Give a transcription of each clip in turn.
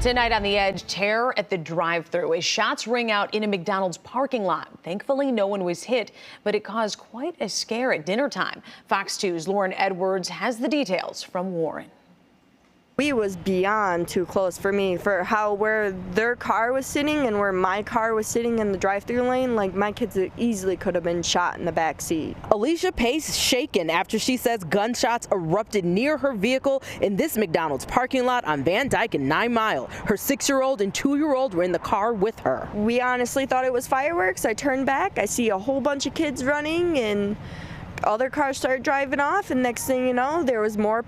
Tonight on The Edge, terror at the drive-thru as shots ring out in a McDonald's parking lot. Thankfully, no one was hit, but it caused quite a scare at dinner time. Fox 2's Warren Edwards has the details from Warren. We was beyond too close for me for where their car was sitting and where my car was sitting in the drive-thru lane. Like, my kids easily could have been shot in the back seat. Alicia Pace shaken after she says gunshots erupted near her vehicle in this McDonald's parking lot on Van Dyke and 9 Mile. Her 6-year-old and 2-year-old were in the car with her. We honestly thought it was fireworks. I turned back, I see a whole bunch of kids running, and other cars started driving off, and next thing you know, there was more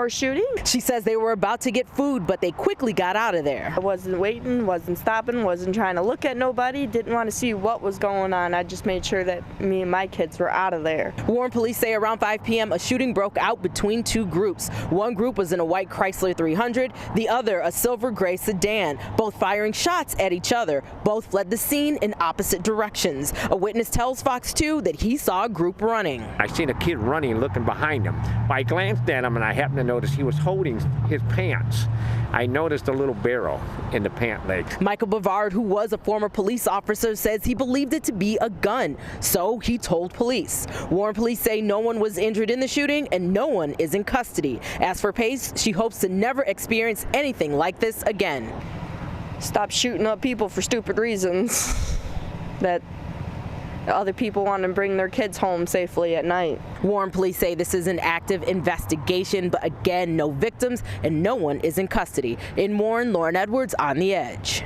shooting. She says they were about to get food, but they quickly got out of there. I wasn't waiting, wasn't stopping, wasn't trying to look at nobody, didn't want to see what was going on. I just made sure that me and my kids were out of there. Warren police say around 5 p.m. a shooting broke out between two groups. One group was in a white Chrysler 300, the other a silver gray sedan, both firing shots at each other. Both fled the scene in opposite directions. A witness tells Fox 2 that he saw a group running. I seen a kid running, looking behind him. I glanced at him and I happened to notice he was holding his pants. I noticed a little barrel in the pant legs. Michael Bavard, who was a former police officer, says he believed it to be a gun, so he told police. Warren police say no one was injured in the shooting and no one is in custody. As for Pace, she hopes to never experience anything like this again. Stop shooting up people for stupid reasons that other people want to bring their kids home safely at night. Warren police say this is an active investigation, but again, no victims and no one is in custody. In Warren, Lauren Edwards on The Edge.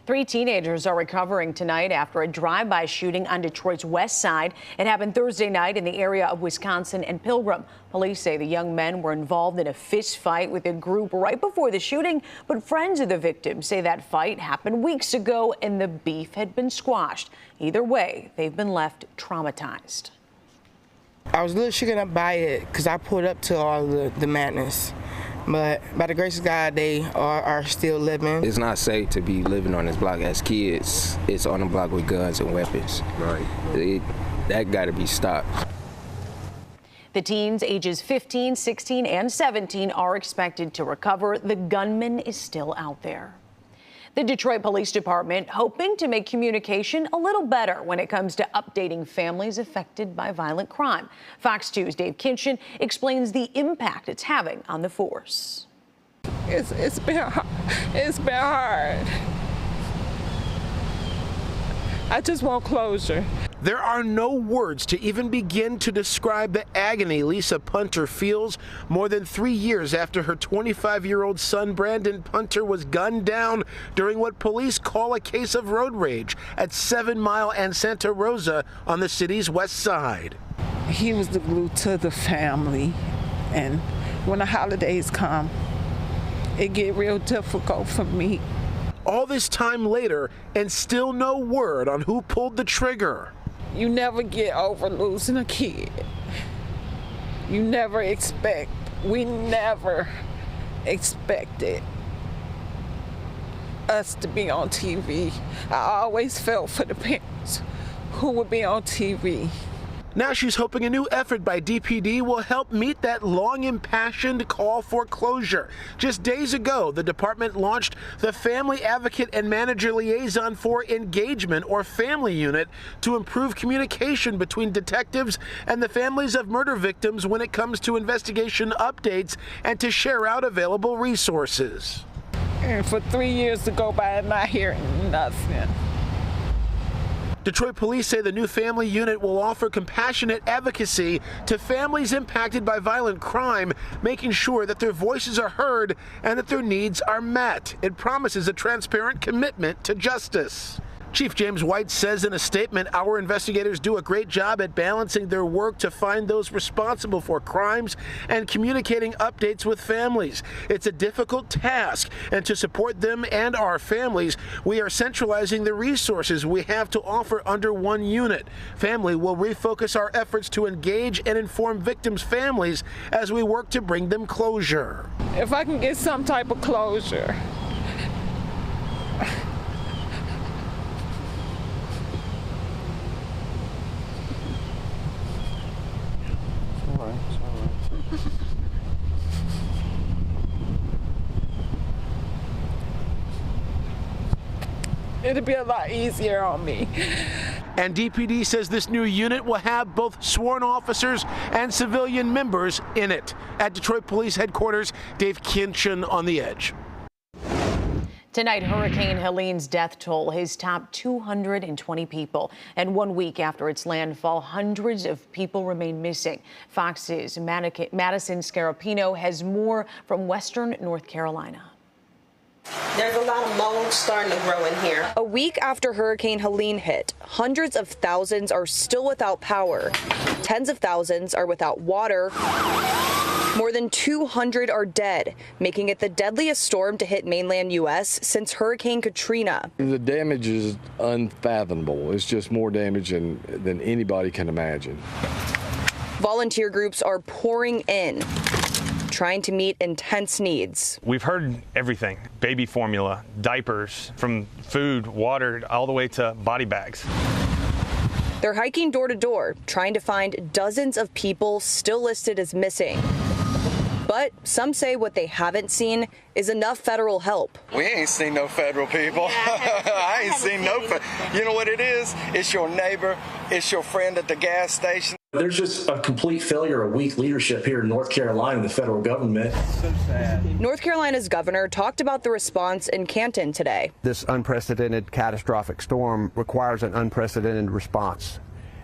3 teenagers are recovering tonight after a drive-by shooting on Detroit's west side. It happened Thursday night in the area of Wisconsin and Pilgrim. Police say the young men were involved in a fist fight with a group right before the shooting, but friends of the victim say that fight happened weeks ago and the beef had been squashed. Either way, they've been left traumatized. I was a little shaken up by it because I pulled up to all the madness. But by the grace of God, they are still living. It's not safe to be living on this block as kids. It's on the block with guns and weapons. Right. That got to be stopped. The teens ages 15, 16, and 17 are expected to recover. The gunman is still out there. The Detroit Police Department hoping to make communication a little better when it comes to updating families affected by violent crime. Fox 2's Dave Kinchin explains the impact it's having on the force. It's been hard. I just want closure. There are no words to even begin to describe the agony Lisa Punter feels more than 3 years after her 25-year-old son Brandon Punter was gunned down during what police call a case of road rage at 7 Mile and Santa Rosa on the city's west side. He was the glue to the family, and when the holidays come, it get real difficult for me. All this time later, and still no word on who pulled the trigger. You never get over losing a kid. You never expect, we never expected us to be on TV. I always felt for the parents who would be on TV. Now she's hoping a new effort by DPD will help meet that long impassioned call for closure. Just days ago, the department launched the Family Advocate and Manager Liaison for Engagement, or Family Unit, to improve communication between detectives and the families of murder victims when it comes to investigation updates and to share out available resources. And for 3 years to go by and not hearing nothing. Detroit police say the new family unit will offer compassionate advocacy to families impacted by violent crime, making sure that their voices are heard and that their needs are met. It promises a transparent commitment to justice. Chief James White says in a statement, our investigators do a great job at balancing their work to find those responsible for crimes and communicating updates with families. It's a difficult task, and to support them and our families, we are centralizing the resources we have to offer under one unit. Family will refocus our efforts to engage and inform victims' families as we work to bring them closure. If I can get some type of closure, It'll be a lot easier on me. And DPD says this new unit will have both sworn officers and civilian members in it. At Detroit Police Headquarters, Dave Kinchin on the Edge. Tonight, Hurricane Helene's death toll has topped 220 people. And 1 week after its landfall, hundreds of people remain missing. Fox's Madison Scarapino has more from western North Carolina. There's a lot of mold starting to grow in here. A week after Hurricane Helene hit, hundreds of thousands are still without power. Tens of thousands are without water. More than 200 are dead, making it the deadliest storm to hit mainland U.S. since Hurricane Katrina. The damage is unfathomable. It's just more damage than anybody can imagine. Volunteer groups are pouring in, trying to meet intense needs. We've heard everything: baby formula, diapers, from food, water, all the way to body bags. They're hiking door to door, trying to find dozens of people still listed as missing. But some say what they haven't seen is enough federal help. We ain't seen no federal people. I ain't seen no. You know what it is? It's your neighbor. It's your friend at the gas station. There's just a complete failure of weak leadership here in North Carolina, the federal government. So sad. North Carolina's governor talked about the response in Canton today. This unprecedented catastrophic storm requires an unprecedented response.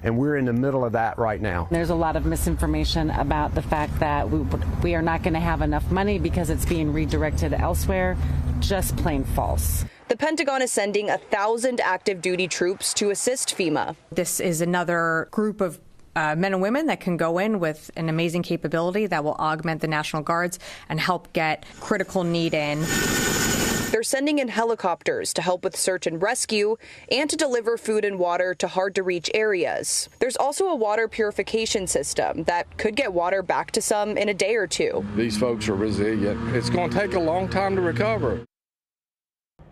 And we're in the middle of that right now. There's a lot of misinformation about the fact that we are not going to have enough money because it's being redirected elsewhere. Just plain false. The Pentagon is sending 1,000 active duty troops to assist FEMA. This is another group of men and women that can go in with an amazing capability that will augment the National Guards and help get critical need in. They're sending in helicopters to help with search and rescue and to deliver food and water to hard-to-reach areas. There's also a water purification system that could get water back to some in a day or two. These folks are resilient. It's going to take a long time to recover.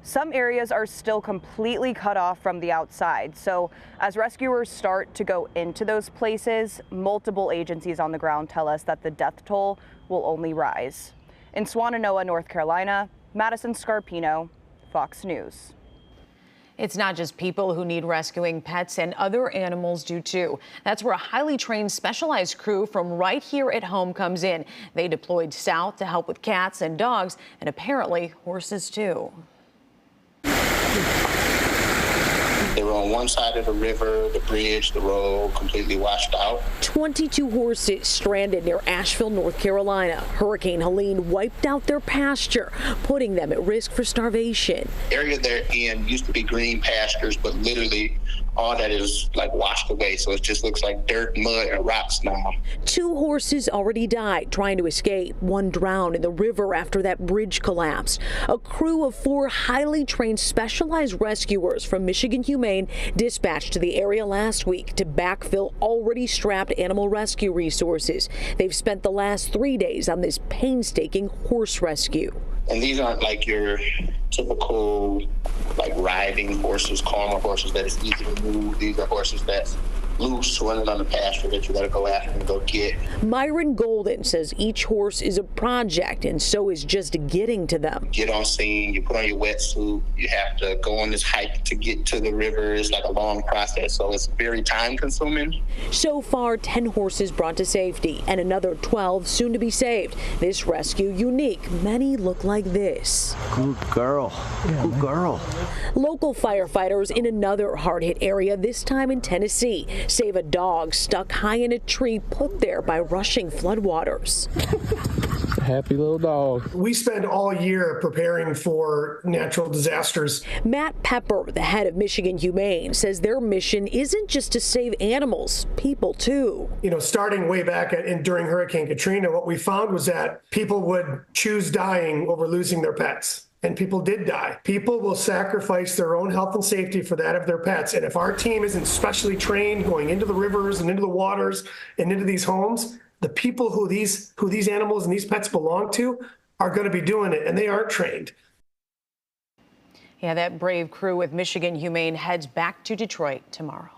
Some areas are still completely cut off from the outside. So as rescuers start to go into those places, multiple agencies on the ground tell us that the death toll will only rise. In Swannanoa, North Carolina, Madison Scarpino, Fox News. It's not just people who need rescuing. Pets and other animals do too. That's where a highly trained specialized crew from right here at home comes in. They deployed south to help with cats and dogs and apparently horses too. They were on one side of the river, the bridge, the road, completely washed out. 22 horses stranded near Asheville, North Carolina. Hurricane Helene wiped out their pasture, putting them at risk for starvation. The area they're in used to be green pastures, but literally all that is like washed away. So it just looks like dirt, mud, and rocks now. 2 horses already died trying to escape. 1 drowned in the river after that bridge collapsed. A crew of 4 highly trained specialized rescuers from Michigan Humane dispatched to the area last week to backfill already strapped animal rescue resources. They've spent the last 3 days on this painstaking horse rescue. And these aren't like your typical like riding horses, calmer horses that is easy to move. These are horses that's loose, running on the pasture that you got to go after and go get. Myron Golden says each horse is a project, and so is just getting to them. Get on scene, you put on your wetsuit, you have to go on this hike to get to the river. It's like a long process, so it's very time consuming. So far, 10 horses brought to safety and another 12 soon to be saved. This rescue unique. Many look like this. Good girl. Good girl. Local firefighters in another hard-hit area, this time in Tennessee, save a dog stuck high in a tree put there by rushing floodwaters. Happy little dog. We spend all year preparing for natural disasters. Matt Pepper, the head of Michigan Humane, says their mission isn't just to save animals, people too. You know, starting way back during Hurricane Katrina, what we found was that people would choose dying over losing their pets. And people did die. People will sacrifice their own health and safety for that of their pets. And if our team isn't specially trained going into the rivers and into the waters and into these homes, the people who these animals and these pets belong to are going to be doing it, and they aren't trained. Yeah, that brave crew with Michigan Humane heads back to Detroit tomorrow.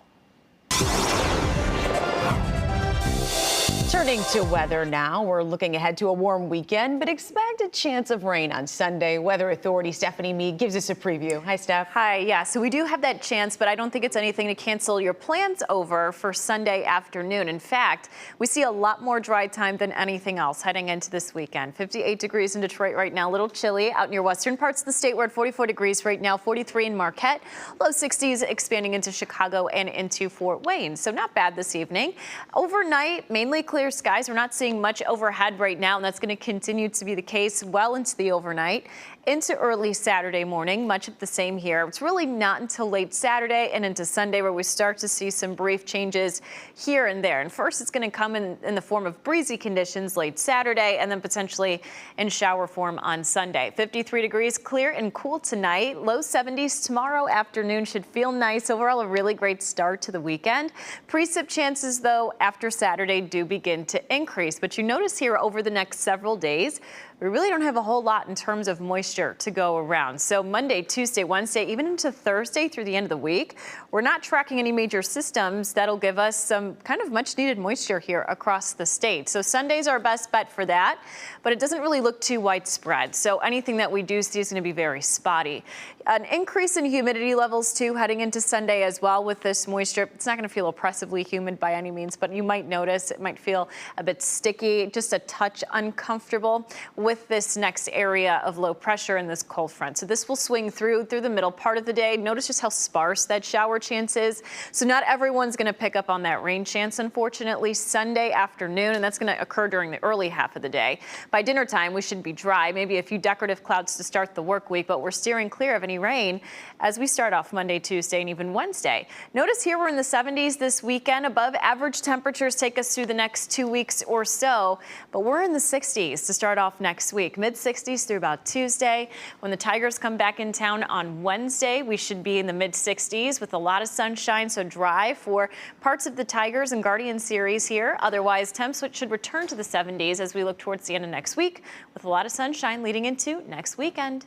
Turning to weather now, we're looking ahead to a warm weekend, but expect a chance of rain on Sunday. Weather authority Stephanie Mead gives us a preview. Hi, Steph. Hi, yeah, so we do have that chance, but I don't think it's anything to cancel your plans over for Sunday afternoon. In fact, we see a lot more dry time than anything else heading into this weekend. 58 degrees in Detroit right now, a little chilly out near western parts of the state. We're at 44 degrees right now, 43 in Marquette, low 60s expanding into Chicago and into Fort Wayne. So not bad this evening. Overnight, mainly clear skies. We're not seeing much overhead right now, and that's going to continue to be the case well into the overnight. Into early Saturday morning, much of the same here. It's really not until late Saturday and into Sunday where we start to see some brief changes here and there. And first, it's going to come in the form of breezy conditions late Saturday and then potentially in shower form on Sunday. 53 degrees, clear and cool tonight. Low 70s tomorrow afternoon should feel nice. Overall, a really great start to the weekend. Precip chances, though, after Saturday do begin to increase. But you notice here over the next several days, we really don't have a whole lot in terms of moisture to go around. So Monday, Tuesday, Wednesday, even into Thursday through the end of the week, we're not tracking any major systems that'll give us some kind of much needed moisture here across the state. So Sunday's our best bet for that, but it doesn't really look too widespread. So anything that we do see is going to be very spotty. An increase in humidity levels too heading into Sunday as well with this moisture. It's not going to feel oppressively humid by any means, but you might notice it might feel a bit sticky, just a touch uncomfortable with this next area of low pressure and this cold front. So this will swing through the middle part of the day. Notice just how sparse that shower chance is. So not everyone's going to pick up on that rain chance, unfortunately, Sunday afternoon, and that's going to occur during the early half of the day. By dinner time, we should be dry, maybe a few decorative clouds to start the work week, but we're steering clear of any rain as we start off Monday, Tuesday, and even Wednesday. Notice here we're in the 70s this weekend. Above average temperatures take us through the next 2 weeks or so, but we're in the 60s to start off next week. Mid 60s through about Tuesday. When the Tigers come back in town on Wednesday, we should be in the mid 60s with a lot of sunshine, so dry for parts of the Tigers and Guardian series here. Otherwise, temps should return to the 70s as we look towards the end of next week with a lot of sunshine leading into next weekend.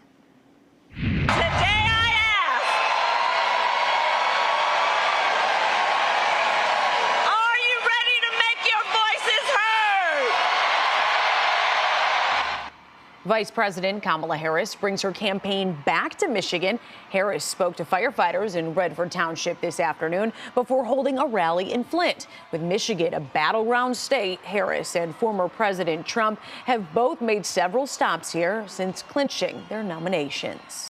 Today I ask, are you ready to make your voices heard? Vice President Kamala Harris brings her campaign back to Michigan. Harris spoke to firefighters in Redford Township this afternoon before holding a rally in Flint. With Michigan a battleground state, Harris and former President Trump have both made several stops here since clinching their nominations.